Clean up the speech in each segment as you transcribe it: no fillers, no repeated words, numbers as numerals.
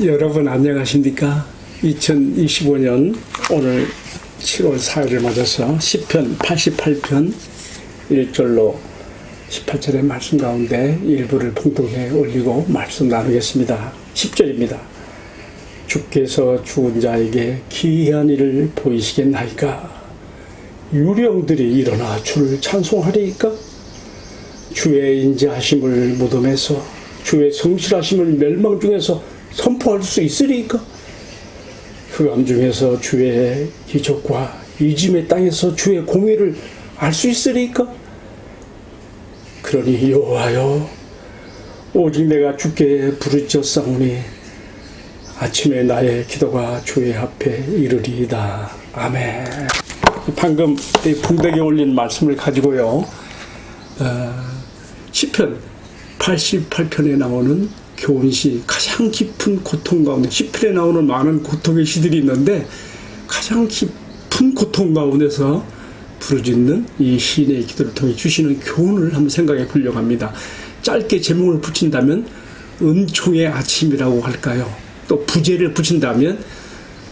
여러분 안녕하십니까? 2025년 오늘 7월 4일을 맞아서 시편 88편 1절로 18절의 말씀 가운데 일부를 봉독해 올리고 말씀 나누겠습니다. 10절입니다. 주께서 죽은 자에게 기이한 일을 보이시겠나이까? 유령들이 일어나 주를 찬송하리이까? 주의 인자하심을 무덤에서 주의 성실하심을 멸망 중에서 선포할 수 있으리이까? 흑암 중에서 주의 기적과 이짐의 땅에서 주의 공의를 알 수 있으리이까? 그러니 여호와여, 오직 내가 주께 부르짖었사오니 아침에 나의 기도가 주의 앞에 이르리이다. 아멘. 방금 봉독에 올린 말씀을 가지고요, 시편 88편에 나오는 교훈시, 가장 깊은 고통 가운데, 시편에 나오는 많은 고통의 시들이 있는데 가장 깊은 고통 가운데서 부르짖는 이 시인의 기도를 통해 주시는 교훈을 한번 생각해 보려고 합니다. 짧게 제목을 붙인다면 은총의 아침이라고 할까요? 또 부제를 붙인다면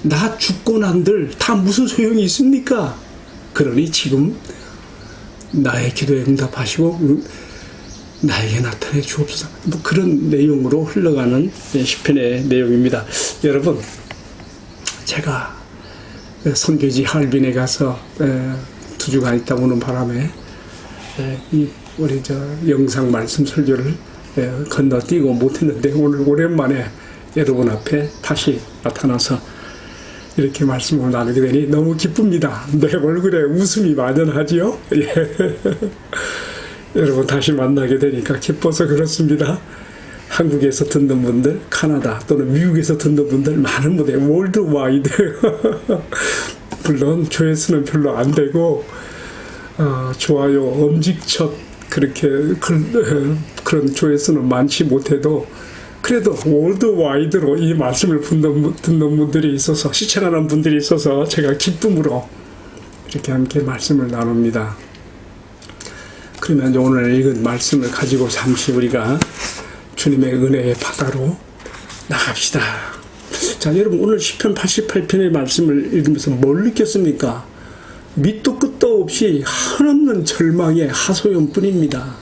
나 죽고 난들 다 무슨 소용이 있습니까? 그러니 지금 나의 기도에 응답하시고 나에게 나타내 주옵소서. 뭐 그런 내용으로 흘러가는 시편의 내용입니다. 여러분, 제가 선교지 할빈에 가서 2주간 있다 오는 바람에 우리 영상 말씀 설교를 건너뛰고 못했는데 오늘 오랜만에 여러분 앞에 다시 나타나서 이렇게 말씀을 나누게 되니 너무 기쁩니다. 내 얼굴에 웃음이 만연하지요? 예. 여러분 다시 만나게 되니까 기뻐서 그렇습니다. 한국에서 듣는 분들, 카나다 또는 미국에서 듣는 분들 많은 분들, 월드와이드 물론 조회수는 별로 안 되고 좋아요, 엄지척 그렇게 그런 조회수는 많지 못해도 그래도 월드와이드로 이 말씀을 듣는 분들이 있어서, 시청하는 분들이 있어서 제가 기쁨으로 이렇게 함께 말씀을 나눕니다. 그러면 오늘 읽은 말씀을 가지고 잠시 우리가 주님의 은혜의 바다로 나갑시다. 자, 여러분, 오늘 시편 88편의 말씀을 읽으면서 뭘 느꼈습니까? 밑도 끝도 없이 한없는 절망의 하소연뿐입니다.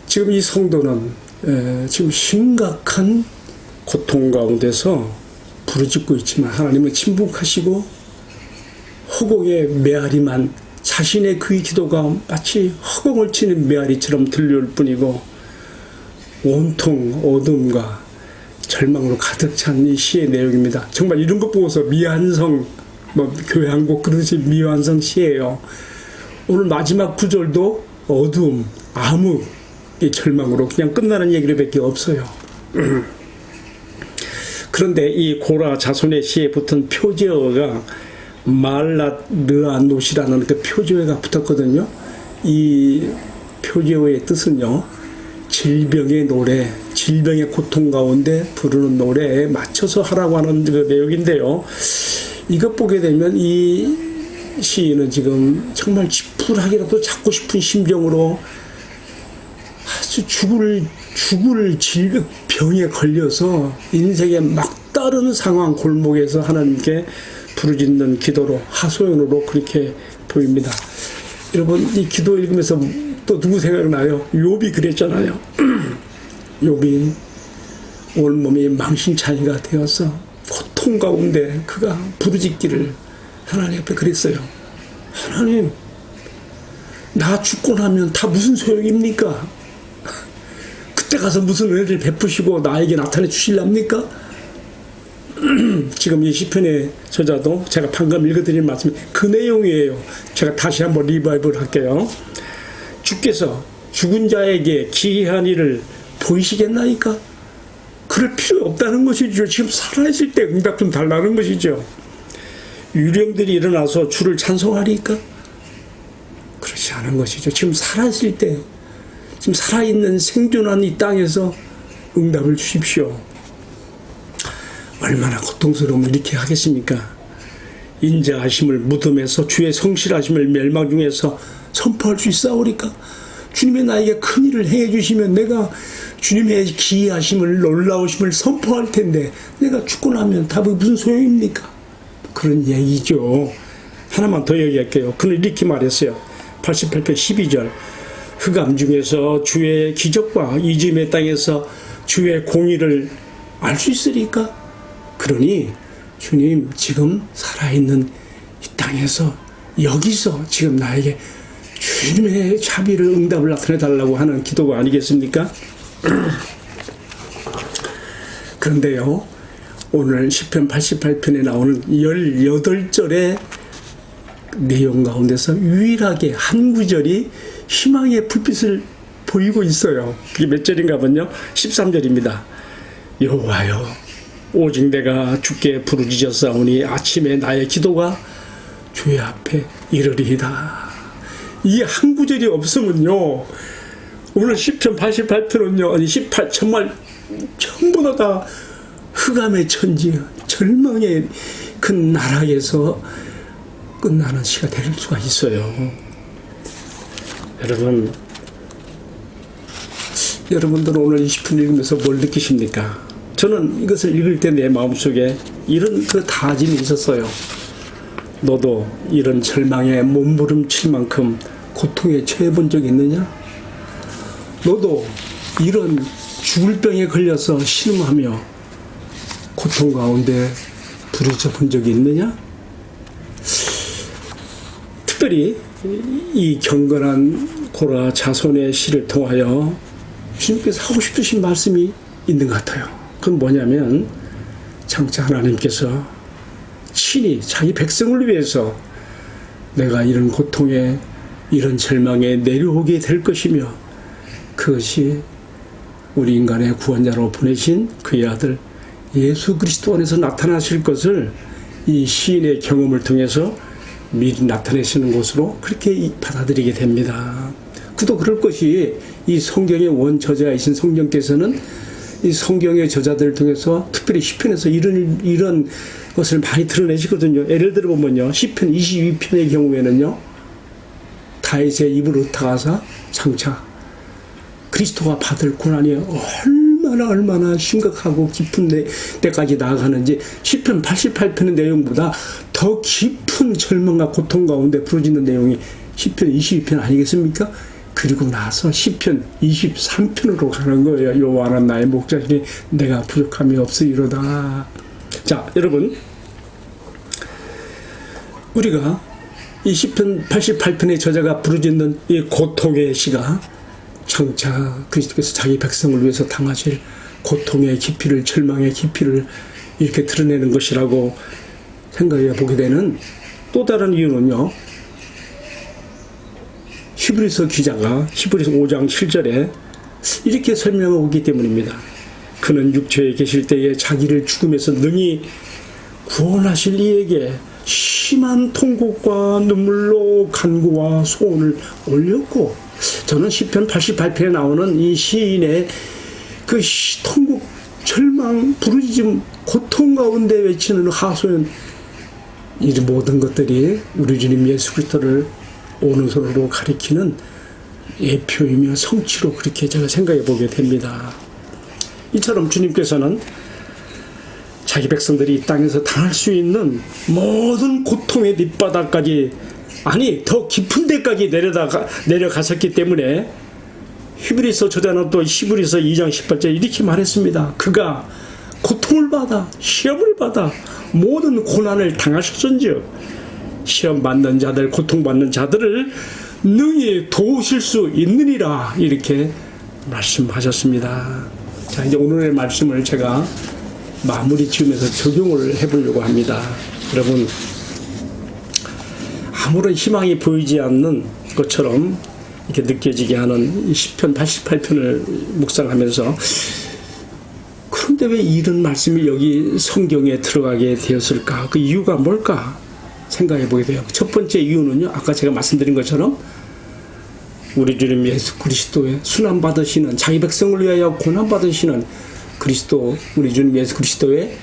지금 이 성도는 지금 심각한 고통 가운데서 부르짖고 있지만 하나님은 침묵하시고 허공에 메아리만, 자신의 그 기도가 마치 허공을 치는 메아리처럼 들려올 뿐이고 온통 어둠과 절망으로 가득 찬 이 시의 내용입니다. 정말 이런 것 보고서 미완성, 교회 한 곡 그러듯이 미완성 시예요. 오늘 마지막 구절도 어두움, 암흑의 절망으로 그냥 끝나는 얘기밖에 없어요. 그런데 이 고라 자손의 시에 붙은 표제어가 말라르아노시라는 그 표제어가 붙었거든요. 이 표제어의 뜻은요, 질병의 노래, 질병의 고통 가운데 부르는 노래에 맞춰서 하라고 하는 그 내용인데요. 이것 보게 되면 이 시인은 지금 정말 지푸라기라도 잡고 싶은 심정으로 아주 죽을 질병에 걸려서 인생의 막다른 상황 골목에서 하나님께 부르짖는 기도로, 하소연으로 그렇게 보입니다. 여러분, 이 기도 읽으면서 또 누구 생각나요? 욥이 그랬잖아요. 욥이 온몸이 망신차이가 되어서 고통 가운데 그가 부르짖기를 하나님 앞에 그랬어요. 하나님, 나 죽고 나면 다 무슨 소용입니까? 그때 가서 무슨 은혜를 베푸시고 나에게 나타내 주실랍니까? 지금 이 시편의 저자도 제가 방금 읽어드린 말씀이 그 내용이에요. 제가 다시 한번 리바이벌 할게요. 주께서 죽은 자에게 기이한 일을 보이시겠나이까? 그럴 필요 없다는 것이죠. 지금 살아있을 때 응답 좀 달라는 것이죠. 유령들이 일어나서 주를 찬송하리까? 그렇지 않은 것이죠. 지금 살아있을 때, 지금 살아있는 생존한 이 땅에서 응답을 주십시오. 얼마나 고통스러우면 이렇게 하겠습니까? 인자하심을 무덤에서 주의 성실하심을 멸망 중에서 선포할 수 있사오리까? 주님의 나에게 큰 일을 행해 주시면 내가 주님의 기이하심을 놀라우심을 선포할 텐데 내가 죽고 나면 답이 무슨 소용입니까? 그런 얘기죠. 하나만 더 얘기할게요. 그는 이렇게 말했어요. 88편 12절. 흑암 중에서 주의 기적과 이짐의 땅에서 주의 공의를 알 수 있으리까? 그러니 주님 지금 살아있는 이 땅에서 여기서 지금 나에게 주님의 자비를 응답을 나타내 달라고 하는 기도가 아니겠습니까? 그런데요, 오늘 시편 88편에 나오는 18절의 내용 가운데서 유일하게 한 구절이 희망의 불빛을 보이고 있어요. 그게 몇 절인가 하면요, 13절입니다. 여호와여, 오직 내가 주께 부르짖었사오니 아침에 나의 기도가 주의 앞에 이르리이다. 이 한 구절이 없으면요, 오늘 시편 88편은요, 아니 18, 정말 전부 다 흑암의 천지, 절망의 그 나락에서 끝나는 시가 될 수가 있어요. 여러분들은 오늘 이 시편 읽으면서 뭘 느끼십니까? 저는 이것을 읽을 때 내 마음속에 이런 그 다짐이 있었어요. 너도 이런 절망에 몸부림칠 만큼 고통에 처해본 적이 있느냐? 너도 이런 죽을 병에 걸려서 신음하며 고통 가운데 부르짖어 본 적이 있느냐? 특별히 이 경건한 고라 자손의 시를 통하여 주님께서 하고 싶으신 말씀이 있는 것 같아요. 그건 뭐냐면 장차 하나님께서 친히 자기 백성을 위해서 내가 이런 고통에 이런 절망에 내려오게 될 것이며 그것이 우리 인간의 구원자로 보내신 그의 아들 예수 그리스도 안에서 나타나실 것을 이 시인의 경험을 통해서 미리 나타내시는 것으로 그렇게 받아들이게 됩니다. 그도 그럴 것이 이 성경의 원저자이신 성령께서는 이 성경의 저자들을 통해서 특별히 시편에서 이런 것을 많이 드러내시거든요. 예를 들어 보면요, 시편 22편의 경우에는요, 다윗의 입을 흩어가사 장차 그리스도가 받을 고난이 얼마나 심각하고 깊은 데까지 나아가는지 시편 88편의 내용보다 더 깊은 절망과 고통 가운데 부러지는 내용이 시편 22편 아니겠습니까? 그리고 나서 시편 23편으로 가는 거예요. 여호와는 나의 목자시니 내가 부족함이 없으리로다. 자, 여러분, 우리가 이 시편 88편의 저자가 부르짖는 이 고통의 시가 장차 그리스도께서 자기 백성을 위해서 당하실 고통의 깊이를, 절망의 깊이를 이렇게 드러내는 것이라고 생각해 보게 되는 또 다른 이유는요, 히브리서 기자가 히브리서 5장 7절에 이렇게 설명하고 있기 때문입니다. 그는 육체에 계실 때에 자기를 죽음에서 능히 구원하실 이에게 심한 통곡과 눈물로 간구와 소원을 올렸고, 저는 시편 88편에 나오는 이 시인의 그 통곡, 절망, 부르짖음, 고통 가운데 외치는 하소연, 이 모든 것들이 우리 주님 예수 그리스도를 오른손으로 가리키는 예표이며 성취로 그렇게 제가 생각해 보게 됩니다. 이처럼 주님께서는 자기 백성들이 이 땅에서 당할 수 있는 모든 고통의 밑바닥까지, 아니 더 깊은 데까지 내려가셨기 때문에 히브리서 저자는 또 히브리서 2장 18절에 이렇게 말했습니다. 그가 고통을 받아 시험을 받아 모든 고난을 당하셨은즉 시험 받는 자들, 고통받는 자들을 능히 도우실 수 있느니라, 이렇게 말씀하셨습니다. 자, 이제 오늘의 말씀을 제가 마무리 지으면서 적용을 해보려고 합니다. 여러분, 아무런 희망이 보이지 않는 것처럼 이렇게 느껴지게 하는 이 시편 88편을 묵상하면서, 그런데 왜 이런 말씀이 여기 성경에 들어가게 되었을까? 그 이유가 뭘까? 생각해 보게 돼요. 첫 번째 이유는요, 아까 제가 말씀드린 것처럼 우리 주님 예수 그리스도의 순환받으시는, 자기 백성을 위하여 고난받으시는 그리스도, 우리 주님 예수 그리스도의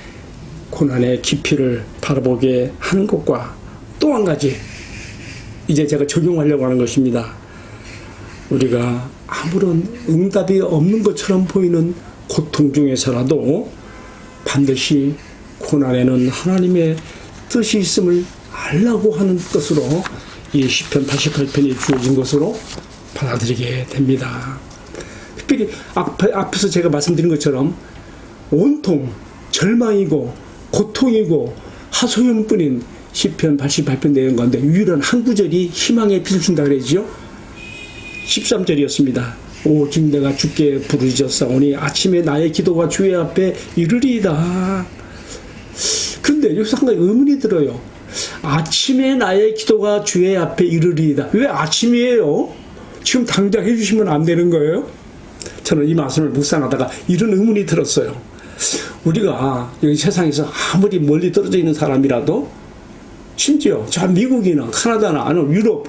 고난의 깊이를 바라보게 하는 것과 또 한 가지, 이제 제가 적용하려고 하는 것입니다. 우리가 아무런 응답이 없는 것처럼 보이는 고통 중에서라도 반드시 고난에는 하나님의 뜻이 있음을 알라고 하는 것으로 이 시편 88편이 주어진 것으로 받아들이게 됩니다. 특별히 앞에서 제가 말씀드린 것처럼 온통 절망이고 고통이고 하소연뿐인 시편 88편 내용 가운데 유일한 한 구절이 희망의 빛을 준다 그러죠. 13절이었습니다. 오직 내가 주께 부르짖었사오니 아침에 나의 기도가 주의 앞에 이르리이다. 그런데 여기서 한 가지 의문이 들어요. 아침에 나의 기도가 주의 앞에 이르리이다. 왜 아침이에요? 지금 당장 해주시면 안 되는 거예요? 저는 이 말씀을 묵상하다가 이런 의문이 들었어요. 우리가 여기 세상에서 아무리 멀리 떨어져 있는 사람이라도, 심지어 저 미국이나 카나다나 아니면 유럽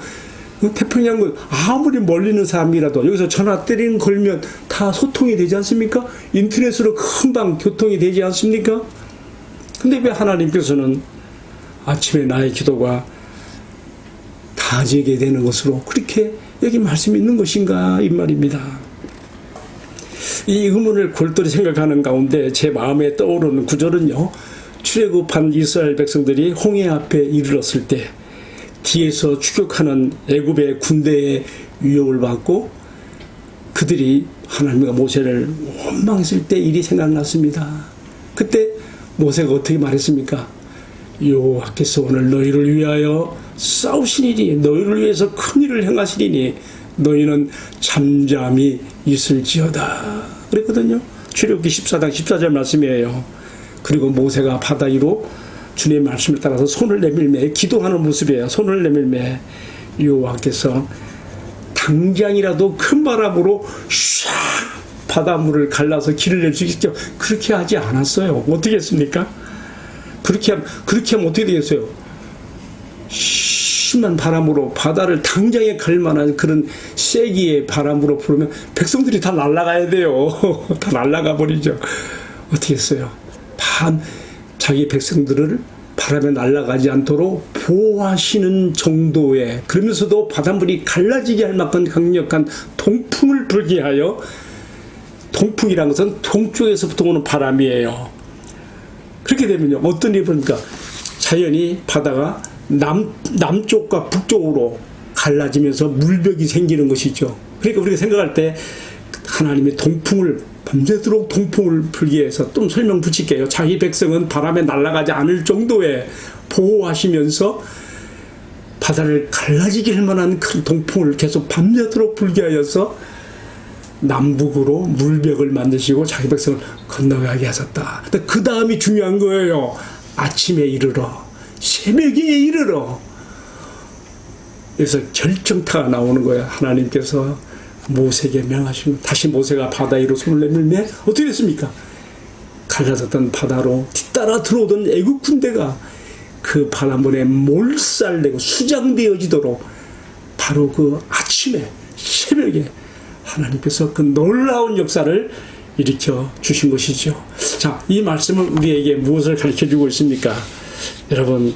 태평양군 아무리 멀리 있는 사람이라도 여기서 전화 때리는 걸면 다 소통이 되지 않습니까? 인터넷으로 금방 교통이 되지 않습니까? 근데 왜 하나님께서는 아침에 나의 기도가 닿아지게 되는 것으로 그렇게 여기 말씀이 있는 것인가 이 말입니다. 이 의문을 골똘히 생각하는 가운데 제 마음에 떠오르는 구절은요, 출애굽한 이스라엘 백성들이 홍해 앞에 이르렀을 때 뒤에서 추격하는 애굽의 군대의 위협을 받고 그들이 하나님과 모세를 원망했을 때 일이 생각났습니다. 그때 모세가 어떻게 말했습니까? 여호와께서 오늘 너희를 위하여 싸우시리니 너희를 위해서 큰 일을 행하시리니 너희는 잠잠히 있을지어다 그랬거든요. 출애굽기 14장 14절 말씀이에요. 그리고 모세가 바다 위로 주님의 말씀을 따라서 손을 내밀매 기도하는 모습이에요. 손을 내밀매 여호와께서 당장이라도 큰 바람으로 샥 바닷물을 갈라서 길을 낼 수 있겠죠. 그렇게 하지 않았어요. 어떻게 했습니까? 그렇게 하면 어떻게 되겠어요? 심한 바람으로 바다를 당장에 갈 만한 그런 세기의 바람으로 불으면 백성들이 다 날아가야 돼요. 다 날아가 버리죠. 어떻게 했어요? 자기 백성들을 바람에 날아가지 않도록 보호하시는 정도의, 그러면서도 바닷물이 갈라지게 할 만큼 강력한 동풍을 불게 하여, 동풍이라는 것은 동쪽에서부터 오는 바람이에요. 그렇게 되면요, 어떤 일이 보니까 자연히 바다가 남쪽과 북쪽으로 갈라지면서 물벽이 생기는 것이죠. 그러니까 우리가 생각할 때 하나님의 동풍을 밤새도록 동풍을 불게 해서, 좀 설명 붙일게요. 자기 백성은 바람에 날아가지 않을 정도의 보호하시면서 바다를 갈라지게 할 만한 큰 동풍을 계속 밤새도록 불게 하여서 남북으로 물벽을 만드시고 자기 백성을 건너가게 하셨다. 그 다음이 중요한 거예요. 아침에 이르러, 새벽에 이르러. 그래서 결정타가 나오는 거예요. 하나님께서 모세에게 명하시고, 다시 모세가 바다 위로 손을 내밀매 어떻게 됐습니까? 갈라졌던 바다로 뒤따라 들어오던 애국 군대가 그 바닷물에 몰살되고 수장되어지도록 바로 그 아침에 새벽에 하나님께서 그 놀라운 역사를 일으켜 주신 것이죠. 자, 이 말씀은 우리에게 무엇을 가르쳐주고 있습니까? 여러분,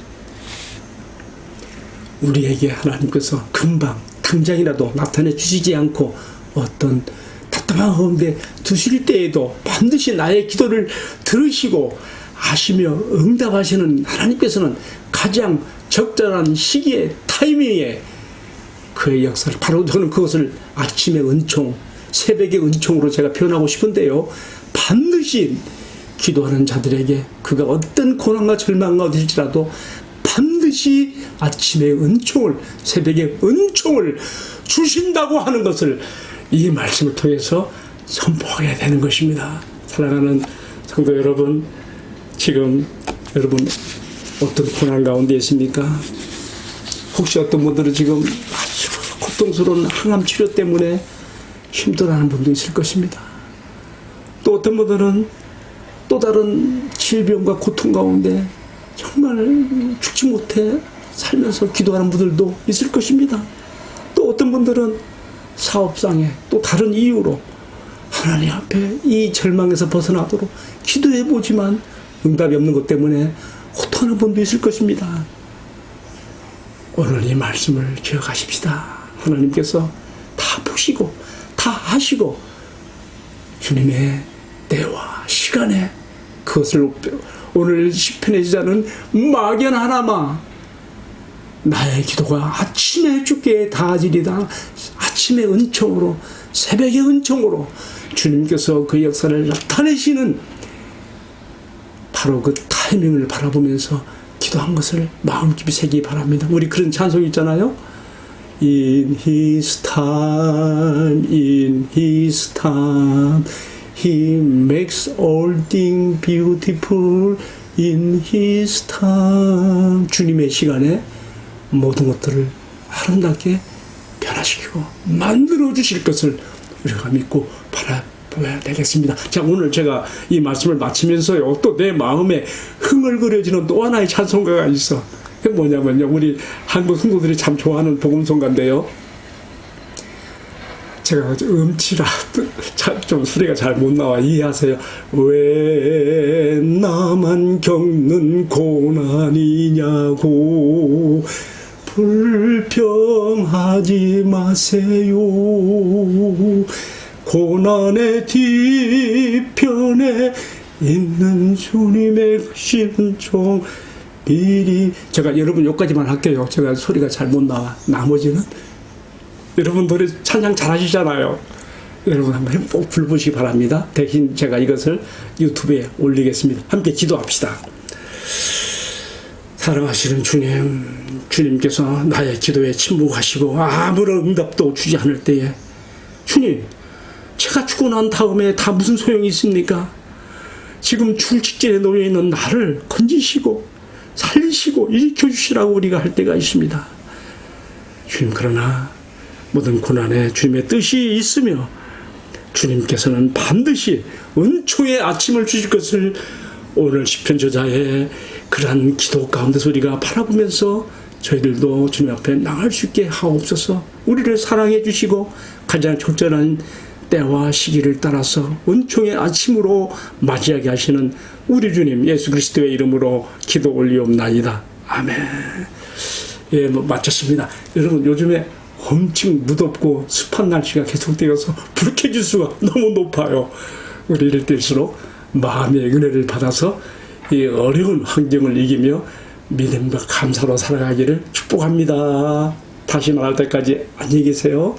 우리에게 하나님께서 금방 당장이라도 나타내 주시지 않고 어떤 답답한 가운데 두실 때에도 반드시 나의 기도를 들으시고 아시며 응답하시는 하나님께서는 가장 적절한 시기에, 타이밍에 그의 역사를, 바로 저는 그것을 아침의 은총, 새벽의 은총으로 제가 표현하고 싶은데요, 반드시 기도하는 자들에게 그가 어떤 고난과 절망과 어딜지라도 반드시 아침의 은총을, 새벽의 은총을 주신다고 하는 것을 이 말씀을 통해서 선포하게 되는 것입니다. 사랑하는 성도 여러분, 지금 여러분 어떤 고난 가운데 있습니까? 혹시 어떤 분들은 지금 아주 고통스러운 항암 치료 때문에 힘들어하는 분도 있을 것입니다. 또 어떤 분들은 또 다른 질병과 고통 가운데 정말 죽지 못해 살면서 기도하는 분들도 있을 것입니다. 또 어떤 분들은 사업상에 또 다른 이유로 하나님 앞에 이 절망에서 벗어나도록 기도해보지만 응답이 없는 것 때문에 호통하는 분도 있을 것입니다. 오늘 이 말씀을 기억하십시다. 하나님께서 다 채우시고 다 하시고 주님의 때와 시간에 그것을 오늘 시편의 저자는 막연하나마 나의 기도가 아침에 주께 닿아지리다. 아침의 은총으로 새벽의 은총으로 주님께서 그 역사를 나타내시는 바로 그 타이밍을 바라보면서 기도한 것을 마음 깊이 새기기 바랍니다. 우리 그런 찬송 있잖아요. In His time, in His time, He makes all things beautiful. In His time, 주님의 시간에 모든 것들을 아름답게 변화시키고 만들어 주실 것을 우리가 믿고 바라봐야 되겠습니다. 자, 오늘 제가 이 말씀을 마치면서요, 또 내 마음에 흥얼거려지는 또 하나의 찬송가가 있어. 그게 뭐냐면요, 우리 한국 성도들이 참 좋아하는 복음성가인데요, 제가 음치라 좀 소리가 잘 못 나와 이해하세요. 왜 나만 겪는 고난이냐고 불평하지 마세요. 고난의 뒤편에 있는 주님의 신종 미리. 제가 여러분 여기까지만 할게요. 제가 소리가 잘 못 나와. 나머지는 여러분 노래 찬양 잘하시잖아요. 여러분 한번 꼭 불러보시기 바랍니다. 대신 제가 이것을 유튜브에 올리겠습니다. 함께 기도합시다. 사랑하시는 주님, 주님께서 나의 기도에 침묵하시고 아무런 응답도 주지 않을 때에, 주님, 제가 죽고 난 다음에 다 무슨 소용이 있습니까? 지금 죽을 직전에 놓여 있는 나를 건지시고 살리시고 일으켜주시라고 우리가 할 때가 있습니다. 주님, 그러나 모든 고난에 주님의 뜻이 있으며 주님께서는 반드시 은총의 아침을 주실 것을 오늘 시편 저자의 그러한 기도 가운데서 우리가 바라보면서 저희들도 주님 앞에 나갈 수 있게 하옵소서. 우리를 사랑해 주시고 가장 적절한 때와 시기를 따라서 은총의 아침으로 맞이하게 하시는 우리 주님 예수 그리스도의 이름으로 기도 올리옵나이다. 아멘. 예, 마쳤습니다. 여러분, 요즘에 엄청 무덥고 습한 날씨가 계속되어서 불쾌지수가 너무 높아요. 우리 이럴 때일수록 마음의 은혜를 받아서 이 어려운 환경을 이기며 믿음과 감사로 살아가기를 축복합니다. 다시 말할 때까지 안녕히 계세요.